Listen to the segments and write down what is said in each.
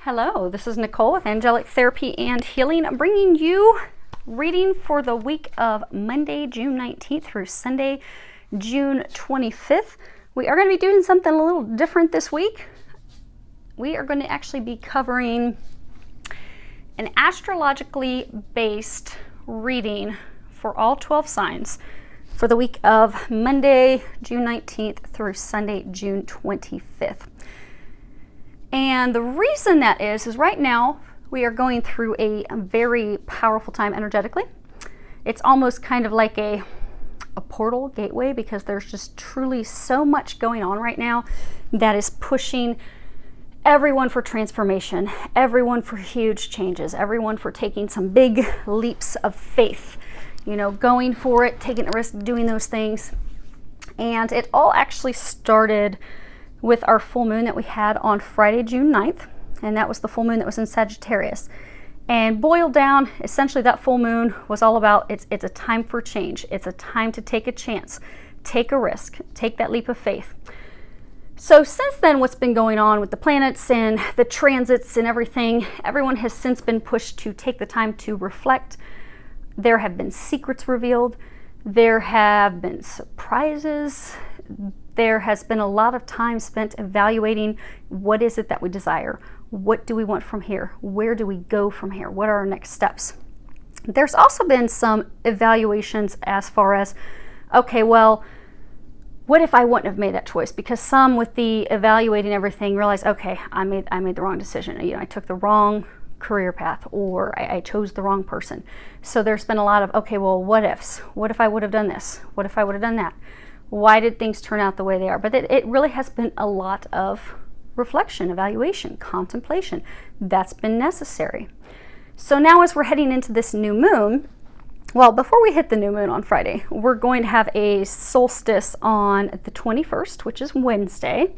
Hello, this is Nicole with Angelic Therapy and Healing. I'm bringing you reading for the week of Monday, June 19th through Sunday, June 25th. We are going to be doing something a little different this week. We are going to actually be covering an astrologically based reading for all 12 signs for the week of Monday, June 19th through Sunday, June 25th. And the reason that is right now we are going through a very powerful time energetically. It's almost kind of like a portal gateway, because there's just truly so much going on right now that is pushing everyone for transformation, everyone for huge changes, everyone for taking some big leaps of faith, you know, going for it, taking a risk, doing those things. And it all actually started with our full moon that we had on Friday, June 9th, and that was the full moon that was in Sagittarius. And boiled down, essentially that full moon was all about it's a time for change. It's a time to take a chance, take a risk, take that leap of faith. So since then, what's been going on with the planets and the transits and everything, everyone has since been pushed to take the time to reflect. There have been secrets revealed. There have been surprises. There has been a lot of time spent evaluating what is it that we desire? What do we want from here? Where do we go from here? What are our next steps? There's also been some evaluations as far as, okay, well, what if I wouldn't have made that choice? Because some, with the evaluating everything, realize, okay, I made the wrong decision. You know, I took the wrong career path, or I chose the wrong person. So there's been a lot of, okay, well, what ifs? What if I would have done this? What if I would have done that? Why did things turn out the way they are? But it really has been a lot of reflection, evaluation, contemplation. That's been necessary. So now as we're heading into this new moon, well, before we hit the new moon on Friday, we're going to have a solstice on the 21st, which is Wednesday.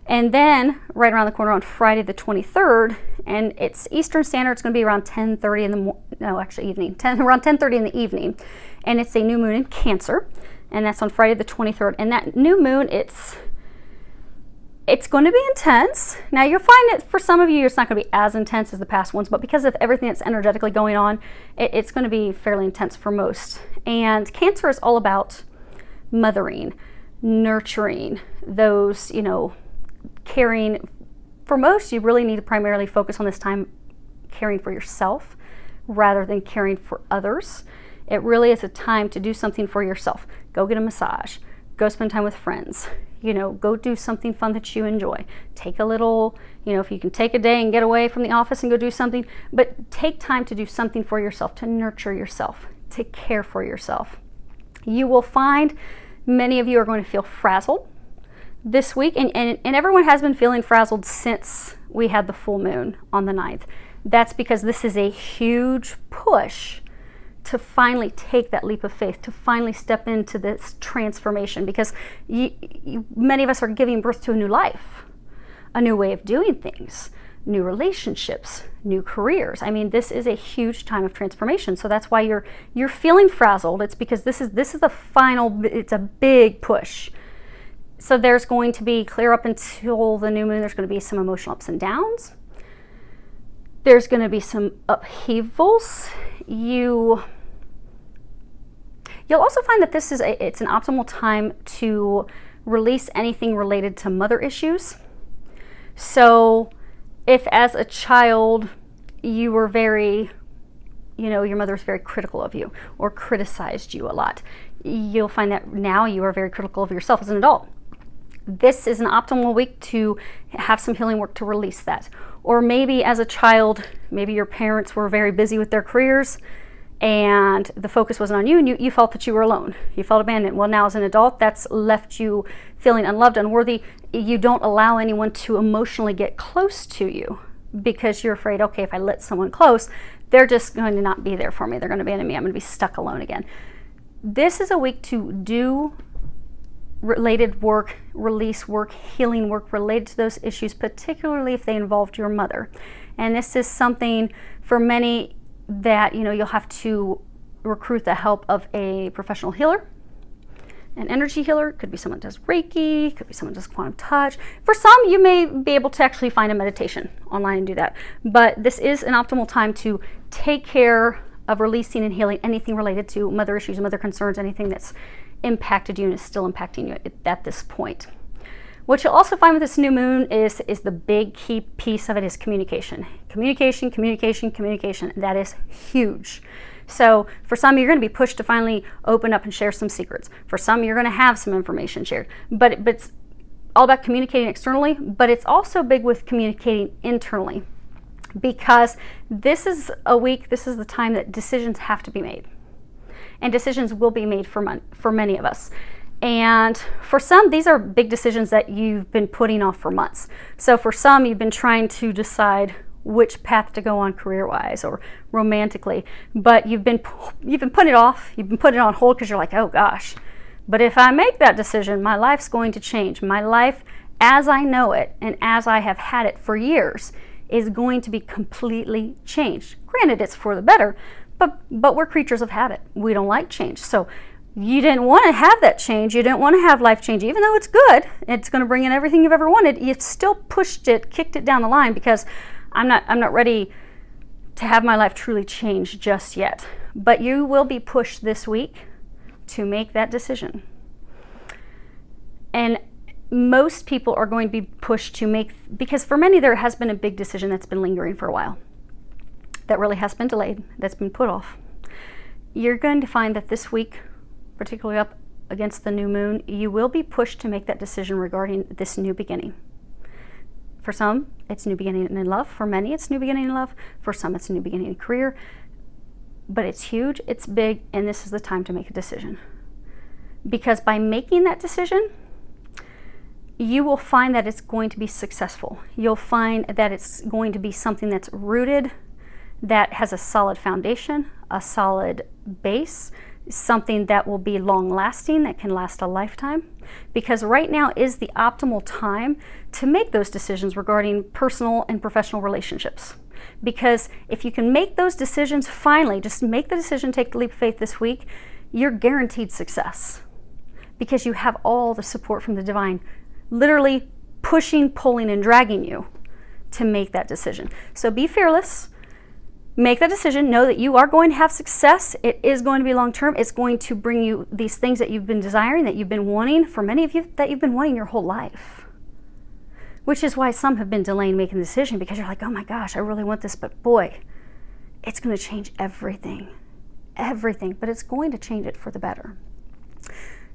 And then right around the corner on Friday the 23rd, and it's Eastern Standard, it's going to be around 10:30 in the evening, around 10:30 in the evening. And it's a new moon in Cancer. And that's on Friday the 23rd. And that new moon, it's going to be intense. Now, you'll find that for some of you, it's not going to be as intense as the past ones, but because of everything that's energetically going on, it's going to be fairly intense for most. And Cancer is all about mothering, nurturing, those, you know, caring. For most, you really need to primarily focus on this time caring for yourself rather than caring for others. It really is a time to do something for yourself. Go get a massage. Go spend time with friends. You know, go do something fun that you enjoy. Take a little, you know, if you can take a day and get away from the office and go do something, but take time to do something for yourself, to nurture yourself, to care for yourself. You will find many of you are going to feel frazzled this week, and everyone has been feeling frazzled since we had the full moon on the 9th. That's because this is a huge push to finally take that leap of faith, to finally step into this transformation, because many of us are giving birth to a new life, a new way of doing things, new relationships, new careers. I mean, this is a huge time of transformation. So that's why you're feeling frazzled. It's because this is the final, it's a big push. So there's going to be, clear up until the new moon, there's going to be some emotional ups and downs. There's going to be some upheavals. You'll also find that this is it's an optimal time to release anything related to mother issues. So if as a child you were very, you know, your mother was very critical of you or criticized you a lot, you'll find that now you are very critical of yourself as an adult. This is an optimal week to have some healing work to release that. Or maybe as a child, maybe your parents were very busy with their careers and the focus wasn't on you, and you felt that you were alone. You felt abandoned. Well, now as an adult, that's left you feeling unloved, unworthy. You don't allow anyone to emotionally get close to you because you're afraid, okay, if I let someone close, they're just going to not be there for me. They're going to abandon me. I'm going to be stuck alone again. This is a week to do related work, release work, healing work related to those issues, particularly if they involved your mother. And this is something for many that, you know, you'll have to recruit the help of a professional healer An energy healer could be someone that does Reiki, could be someone that does quantum touch. For some, you may be able to actually find a meditation online and do that. But this is an optimal time to take care of releasing and healing anything related to mother issues, mother concerns, anything that's impacted you and is still impacting you at this point. What you'll also find with this new moon is the big key piece of it is communication. Communication, communication, communication. That is huge. So for some, you're going to be pushed to finally open up and share some secrets. For some, you're going to have some information shared. But it's all about communicating externally, but it's also big with communicating internally. Because this is a week, this is the time that decisions have to be made. And decisions will be made for many of us. And for some, these are big decisions that you've been putting off for months. So for some, you've been trying to decide which path to go on career-wise or romantically, but you've been putting it off, you've been putting it on hold because you're like, oh gosh, but if I make that decision, my life's going to change. My life as I know it and as I have had it for years is going to be completely changed. Granted, it's for the better, but we're creatures of habit. We don't like change. So you didn't want to have that change. You didn't want to have life change, even though it's good. It's going to bring in everything you've ever wanted. You've still pushed it, kicked it down the line because I'm not ready to have my life truly change just yet. But you will be pushed this week to make that decision. And most people are going to be pushed to make, because for many there has been a big decision that's been lingering for a while, that really has been delayed, that's been put off. You're going to find that this week, particularly up against the new moon, you will be pushed to make that decision regarding this new beginning. For some, it's new beginning in love. For many, it's new beginning in love. For some, it's a new beginning in career. But it's huge, it's big, and this is the time to make a decision. Because by making that decision, you will find that it's going to be successful. You'll find that it's going to be something that's rooted, that has a solid foundation, a solid base, something that will be long-lasting, that can last a lifetime. Because right now is the optimal time to make those decisions regarding personal and professional relationships. Because if you can make those decisions finally, just make the decision, take the leap of faith this week, you're guaranteed success. Because you have all the support from the divine, literally pushing, pulling, and dragging you to make that decision. So be fearless. Make that decision. Know that you are going to have success. It is going to be long-term. It's going to bring you these things that you've been desiring, that you've been wanting, for many of you, that you've been wanting your whole life. Which is why some have been delaying making the decision, because you're like, oh my gosh, I really want this, but boy, it's going to change everything. Everything. But it's going to change it for the better.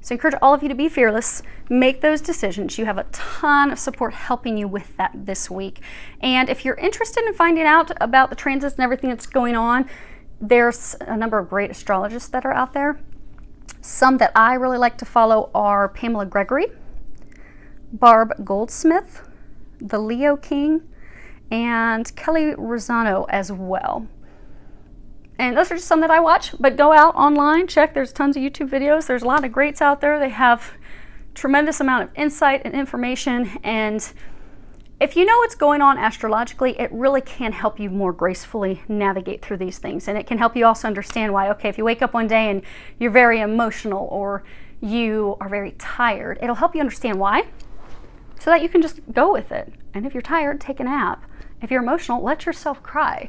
So I encourage all of you to be fearless, make those decisions. You have a ton of support helping you with that this week. And if you're interested in finding out about the transits and everything that's going on, there's a number of great astrologists that are out there. Some that I really like to follow are Pamela Gregory, Barb Goldsmith, the Leo King, and Kelly Rosano as well. And those are just some that I watch, but go out online, check. There's tons of YouTube videos. There's a lot of greats out there. They have tremendous amount of insight and information. And if you know what's going on astrologically, it really can help you more gracefully navigate through these things. And it can help you also understand why, okay, if you wake up one day and you're very emotional or you are very tired, it'll help you understand why, so that you can just go with it. And if you're tired, take a nap. If you're emotional, let yourself cry.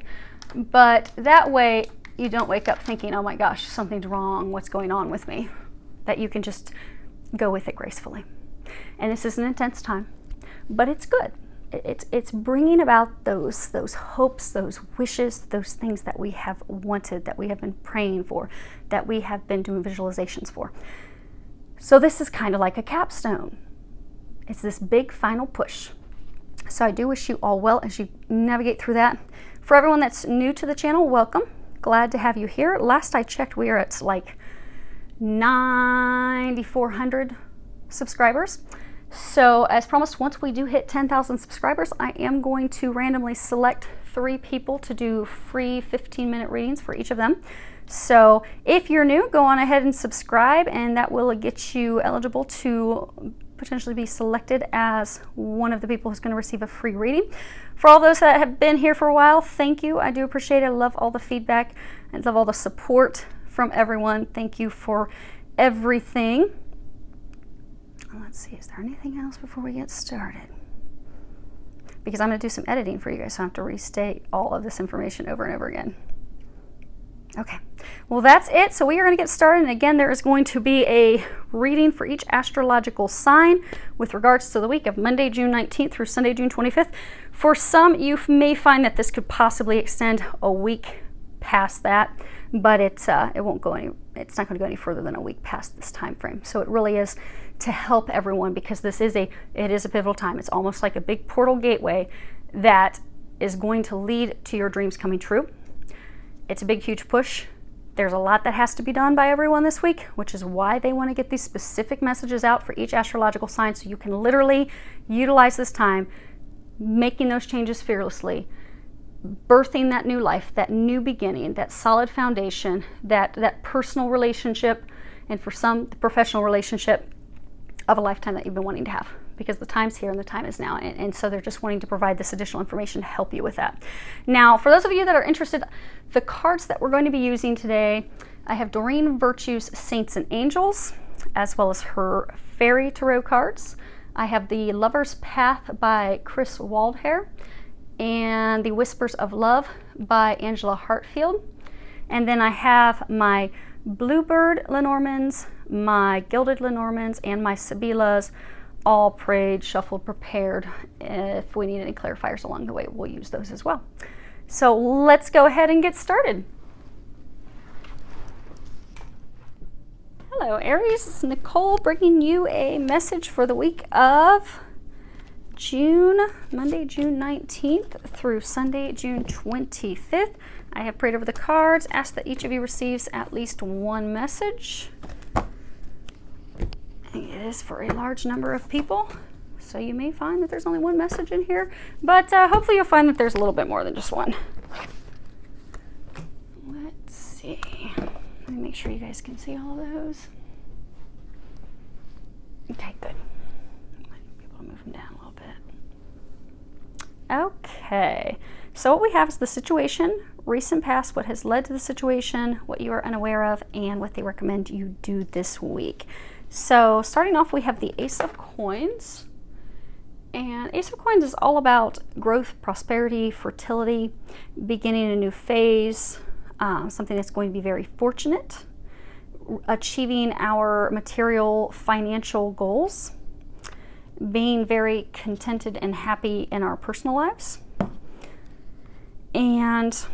But that way you don't wake up thinking, oh my gosh, something's wrong, what's going on with me? That you can just go with it gracefully. And this is an intense time, but it's good. It's bringing about those hopes, those wishes, those things that we have wanted, that we have been praying for, that we have been doing visualizations for. So this is kind of like a capstone. It's this big final push. So I do wish you all well as you navigate through that. For everyone that's new to the channel, welcome. Glad to have you here. Last I checked, we are at like 9,400 subscribers. So as promised, once we do hit 10,000 subscribers, I am going to randomly select 3 people to do free 15-minute readings for each of them. So if you're new, go on ahead and subscribe, and that will get you eligible to potentially be selected as one of the people who's going to receive a free reading. For all those that have been here for a while, thank you. I do appreciate it. I love all the feedback. I love all the support from everyone. Thank you for everything. Let's see, is there anything else before we get started? Because I'm going to do some editing for you guys, so I don't have to restate all of this information over and over again. Okay, well that's it. So we are going to get started, and again there is going to be a reading for each astrological sign with regards to the week of Monday, June 19th through Sunday, June 25th. For some, you may find that this could possibly extend a week past that, but it's not going to go any further than a week past this time frame. So it really is to help everyone, because it is a pivotal time. It's almost like a big portal gateway that is going to lead to your dreams coming true. It's a big, huge push. There's a lot that has to be done by everyone this week, which is why they want to get these specific messages out for each astrological sign, so you can literally utilize this time, making those changes fearlessly, birthing that new life, that new beginning, that solid foundation, that personal relationship, and for some, the professional relationship of a lifetime that you've been wanting to have, because the time's here and the time is now. And so they're just wanting to provide this additional information to help you with that. Now, for those of you that are interested, the cards that we're going to be using today, I have Doreen Virtue's Saints and Angels, as well as her Fairy Tarot cards. I have the Lover's Path by Chris Waldhair, and the Whispers of Love by Angela Hartfield. And then I have my Bluebird Lenormands, my Gilded Lenormands, and my Sibylla's, all prayed, shuffled, prepared. If we need any clarifiers along the way, we'll use those as well. So let's go ahead and get started. Hello Aries, it's Nicole bringing you a message for the week of Monday, June 19th through Sunday, June 25th. I have prayed over the cards, asked that each of you receives at least one message. It is for a large number of people, so you may find that there's only one message in here, but hopefully you'll find that there's a little bit more than just one. Let's see. Let me make sure you guys can see all those. Okay, good. Might be able to move them down a little bit. Okay, so what we have is the situation, recent past, what has led to the situation, what you are unaware of, and what they recommend you do this week. So starting off, we have the Ace of Coins. And Ace of Coins is all about growth, prosperity, fertility, beginning a new phase, something that's going to be very fortunate, achieving our material financial goals, being very contented and happy in our personal lives. And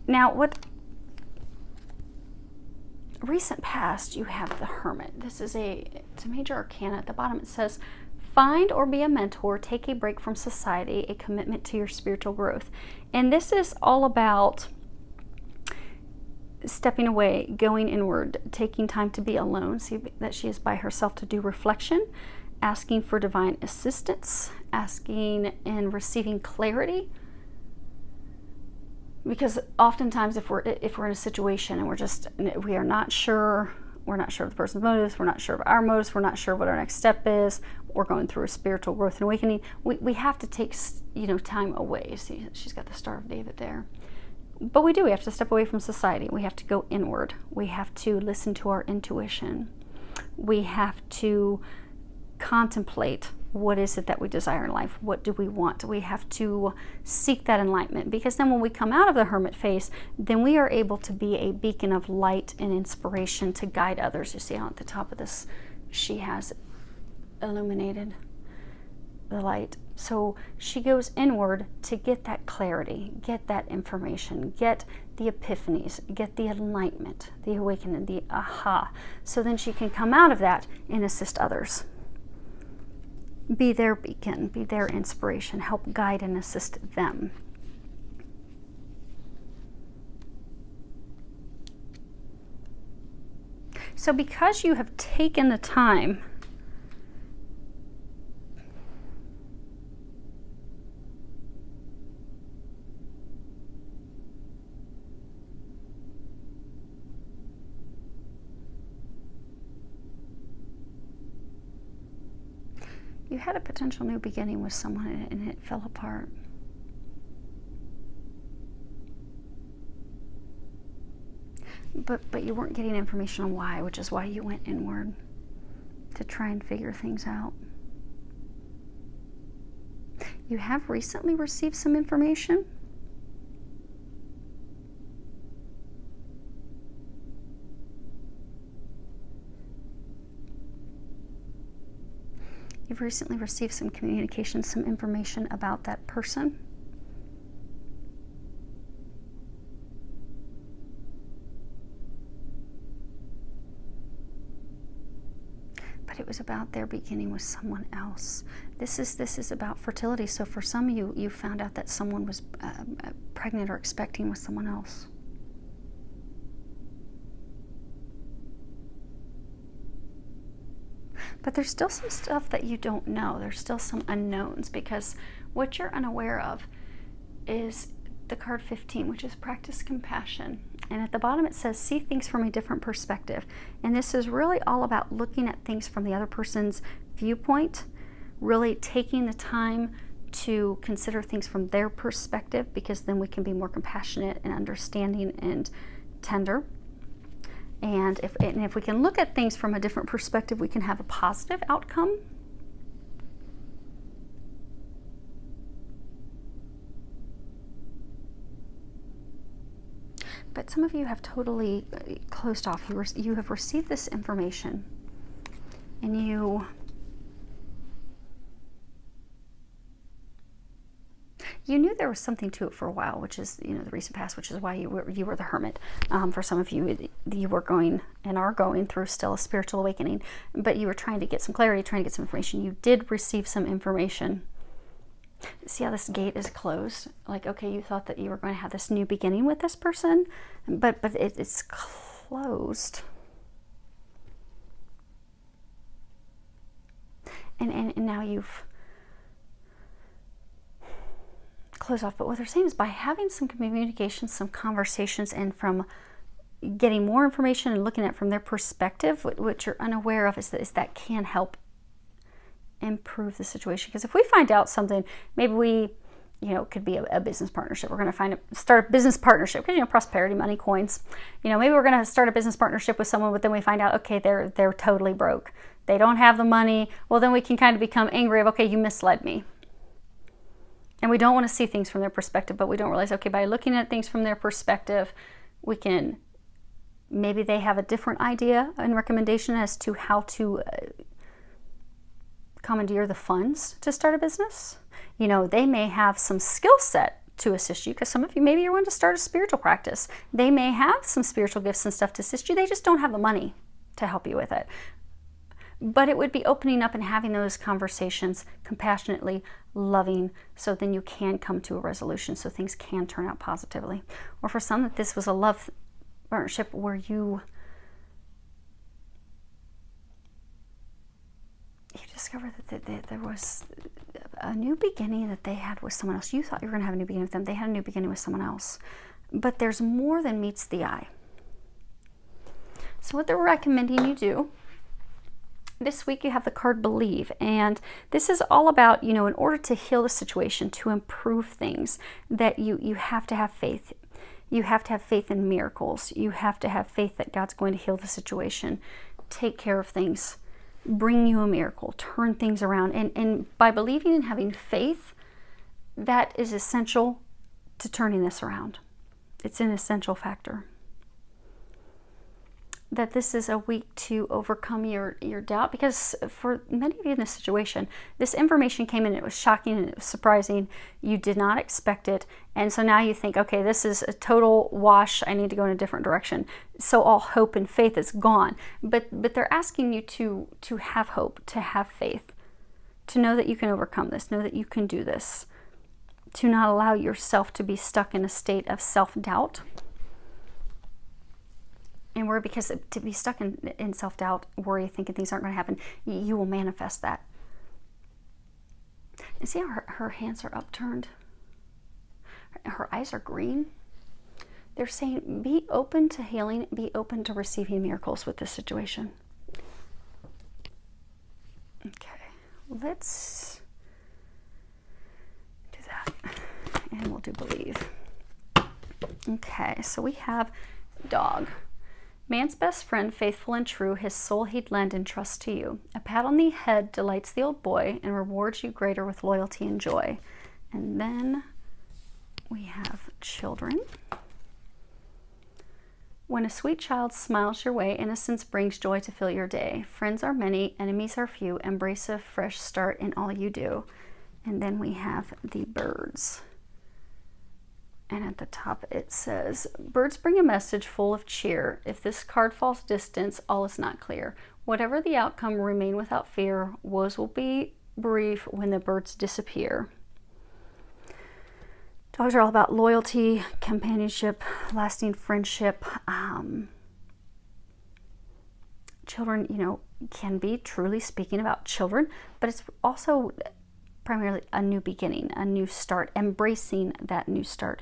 now, what recent past, you have the Hermit. It's a major arcana. At the bottom it says, find or be a mentor, take a break from society, a commitment to your spiritual growth. And this is all about stepping away, going inward, taking time to be alone. See that she is by herself to do reflection, asking for divine assistance, asking and receiving clarity. Because oftentimes if we're in a situation and we are not sure, we're not sure of the person's motives, we're not sure of our motives, we're not sure what our next step is, we're going through a spiritual growth and awakening, we have to take, time away. See, she's got the Star of David there. But we have to step away from society. We have to go inward. We have to listen to our intuition. We have to contemplate, what is it that we desire in life? What do we want? We have to seek that enlightenment, because then when we come out of the hermit phase, then we are able to be a beacon of light and inspiration to guide others. You see how at the top of this, she has illuminated the light. So she goes inward to get that clarity, get that information, get the epiphanies, get the enlightenment, the awakening, the aha. So then she can come out of that and assist others. Be their beacon, be their inspiration, help guide and assist them. So because you have taken the time you had a potential new beginning with someone and it fell apart. but you weren't getting information on why, which is why you went inward to try and figure things out. You have recently received some information. You've recently received some communication, some information about that person. But it was about their beginning with someone else. This is about fertility. So for some of you, you found out that someone was pregnant or expecting with someone else. But there's still some stuff that you don't know. There's still some unknowns, because what you're unaware of is the card 15, which is practice compassion. And at the bottom it says, see things from a different perspective. And this is really all about looking at things from the other person's viewpoint, really taking the time to consider things from their perspective, because then we can be more compassionate and understanding and tender. And if we can look at things from a different perspective, we can have a positive outcome. But some of you have totally closed off. You have received this information, and you knew there was something to it for a while, which is, you know, the recent past, which is why you were the hermit. For some of you, you were going and are going through still a spiritual awakening, but you were trying to get some clarity, trying to get some information. You did receive some information. See how this gate is closed? Like, okay, you thought that you were going to have this new beginning with this person, but it's closed. And now you've closed off. But what they're saying is, by having some communication, some conversations, and from getting more information and looking at it from their perspective, what you're unaware of is that can help improve the situation. Because if we find out something, maybe we, you know, it could be a business partnership. We're going to start a business partnership, because, you know, prosperity, money, coins. You know, maybe we're going to start a business partnership with someone, but then we find out, okay, they're totally broke. They don't have the money. Well, then we can kind of become angry of, okay, you misled me. And we don't want to see things from their perspective, but we don't realize, okay, by looking at things from their perspective, we can, maybe they have a different idea and recommendation as to how to commandeer the funds to start a business. You know, they may have some skill set to assist you, because some of you, maybe you're wanting to start a spiritual practice. They may have some spiritual gifts and stuff to assist you. They just don't have the money to help you with it. But it would be opening up and having those conversations compassionately, loving, so then you can come to a resolution, so things can turn out positively. Or for some, that this was a love partnership where you discovered that there was a new beginning that they had with someone else. You thought you were going to have a new beginning with them. They had a new beginning with someone else. But there's more than meets the eye. So what they're recommending you do this week, you have the card Believe, and this is all about, you know, in order to heal the situation, to improve things, that you have to have faith. You have to have faith in miracles. You have to have faith that God's going to heal the situation, take care of things, bring you a miracle, turn things around. And by believing and having faith, that is essential to turning this around. It's an essential factor. That this is a week to overcome your doubt, because for many of you in this situation, this information came in, it was shocking and it was surprising. You did not expect it, and so now you think, okay, this is a total wash, I need to go in a different direction. So all hope and faith is gone. But they're asking you to have hope, to have faith, to know that you can overcome this, know that you can do this, to not allow yourself to be stuck in a state of self-doubt. And worry, because to be stuck in self-doubt, worry, thinking things aren't going to happen, you will manifest that. And see how her hands are upturned? Her eyes are green. They're saying, be open to healing, be open to receiving miracles with this situation. Okay, let's do that. And we'll do Believe. Okay, so we have Dog. Man's best friend, faithful and true, his soul he'd lend in trust to you. A pat on the head delights the old boy and rewards you greater with loyalty and joy. And then we have children. When a sweet child smiles your way, innocence brings joy to fill your day. Friends are many, enemies are few. Embrace a fresh start in all you do. And then we have the birds. And at the top it says, birds bring a message full of cheer. If this card falls distant, all is not clear. Whatever the outcome, remain without fear. Woes will be brief when the birds disappear. Dogs are all about loyalty, companionship, lasting friendship. Children, you know, can be truly speaking about children, but it's also primarily a new beginning, a new start, embracing that new start.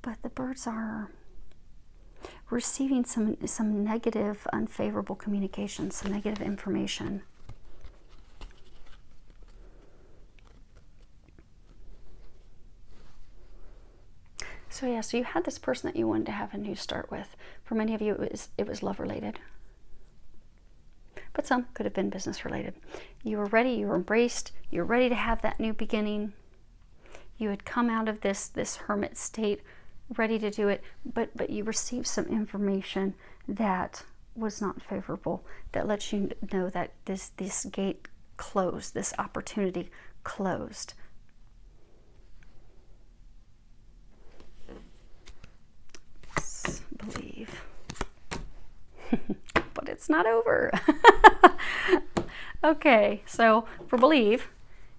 But the birds are receiving some negative, unfavorable communication, some negative information. So yeah, so you had this person that you wanted to have a new start with. For many of you, it was love related. But some could have been business related. You were ready, you were embraced, you were ready to have that new beginning. You had come out of this hermit state, ready to do it, but you received some information that was not favorable, that lets you know that this gate closed, this opportunity closed. Believe. But it's not over. Okay, so for believe,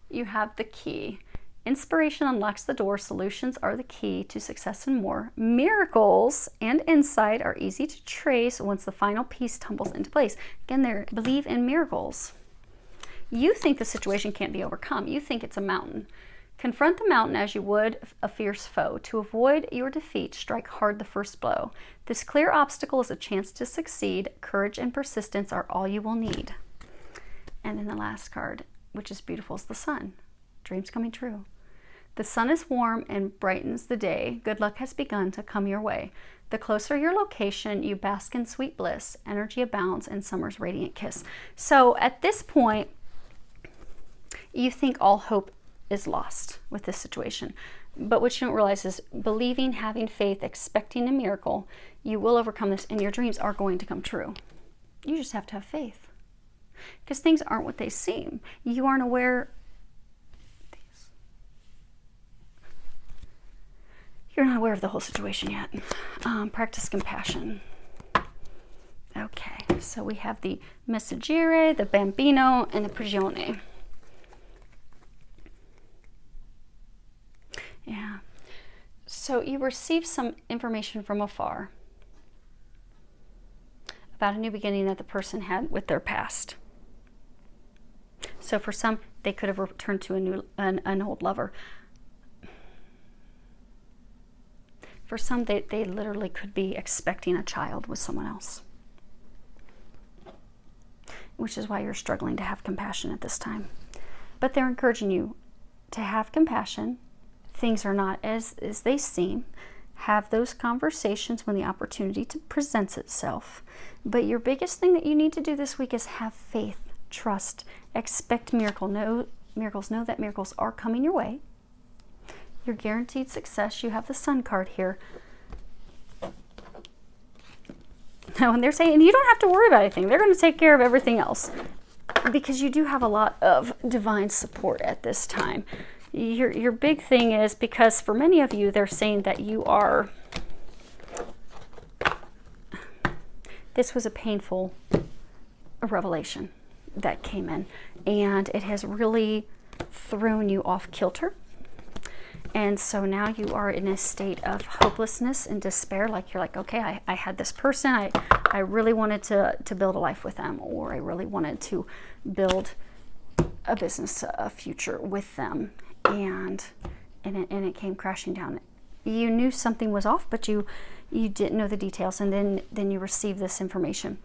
you have the key. Inspiration unlocks the door. Solutions are the key to success and more. Miracles and insight are easy to trace once the final piece tumbles into place. Again, there, believe in miracles. You think the situation can't be overcome. You think it's a mountain. Confront the mountain as you would a fierce foe. To avoid your defeat, strike hard the first blow. This clear obstacle is a chance to succeed. Courage and persistence are all you will need. And then the last card, which is beautiful, is the sun. Dreams coming true. The sun is warm and brightens the day. Good luck has begun to come your way. The closer your location, you bask in sweet bliss. Energy abounds in summer's radiant kiss. So at this point, you think all hope is lost with this situation. But what you don't realize is believing, having faith, expecting a miracle, you will overcome this and your dreams are going to come true. You just have to have faith. Because things aren't what they seem. You aren't aware. You're not aware of the whole situation yet. Practice compassion. Okay, so we have the Messaggere, the Bambino, and the Prigione. Yeah. So you receive some information from afar about a new beginning that the person had with their past. So for some, they could have returned to an old lover. For some, they literally could be expecting a child with someone else. Which is why you're struggling to have compassion at this time. But they're encouraging you to have compassion. Things are not as they seem. Have those conversations when the opportunity presents itself. But your biggest thing that you need to do this week is have faith, trust, expect miracles. Know that miracles are coming your way. You're guaranteed success. You have the Sun card here. Now, and they're saying you don't have to worry about anything. They're going to take care of everything else. Because you do have a lot of divine support at this time. Your big thing is, because for many of you, they're saying that you are, this was a painful revelation that came in, and it has really thrown you off kilter. And so now you are in a state of hopelessness and despair. Like you're like, okay, I had this person, I really wanted to build a life with them, or I really wanted to build a business, a future with them. And it came crashing down. You knew something was off, but you didn't know the details, and then you received this information.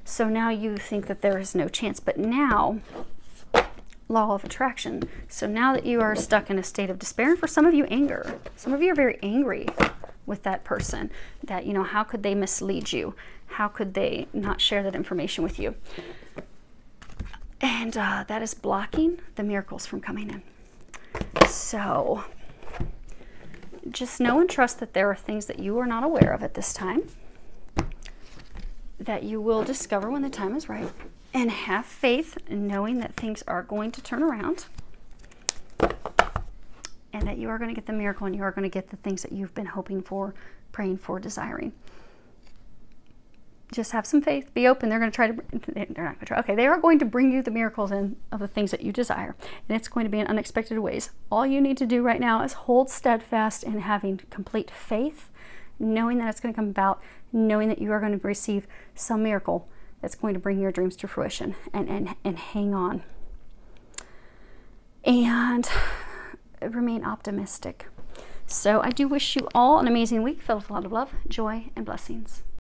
So now you think that there is no chance. But now, law of attraction. So now that you are stuck in a state of despair, and for some of you, anger. Some of you are very angry with that person. That, you know, how could they mislead you? How could they not share that information with you? And that is blocking the miracles from coming in. So just know and trust that there are things that you are not aware of at this time, that you will discover when the time is right, and have faith in knowing that things are going to turn around, and that you are going to get the miracle, and you are going to get the things that you've been hoping for, praying for, desiring. Just have some faith. Be open. They're going to try to, they're not going to try. Okay, they are going to bring you the miracles in of the things that you desire. And it's going to be in unexpected ways. All you need to do right now is hold steadfast in having complete faith, knowing that it's going to come about, knowing that you are going to receive some miracle that's going to bring your dreams to fruition, and hang on. And remain optimistic. So I do wish you all an amazing week filled with a lot of love, joy, and blessings.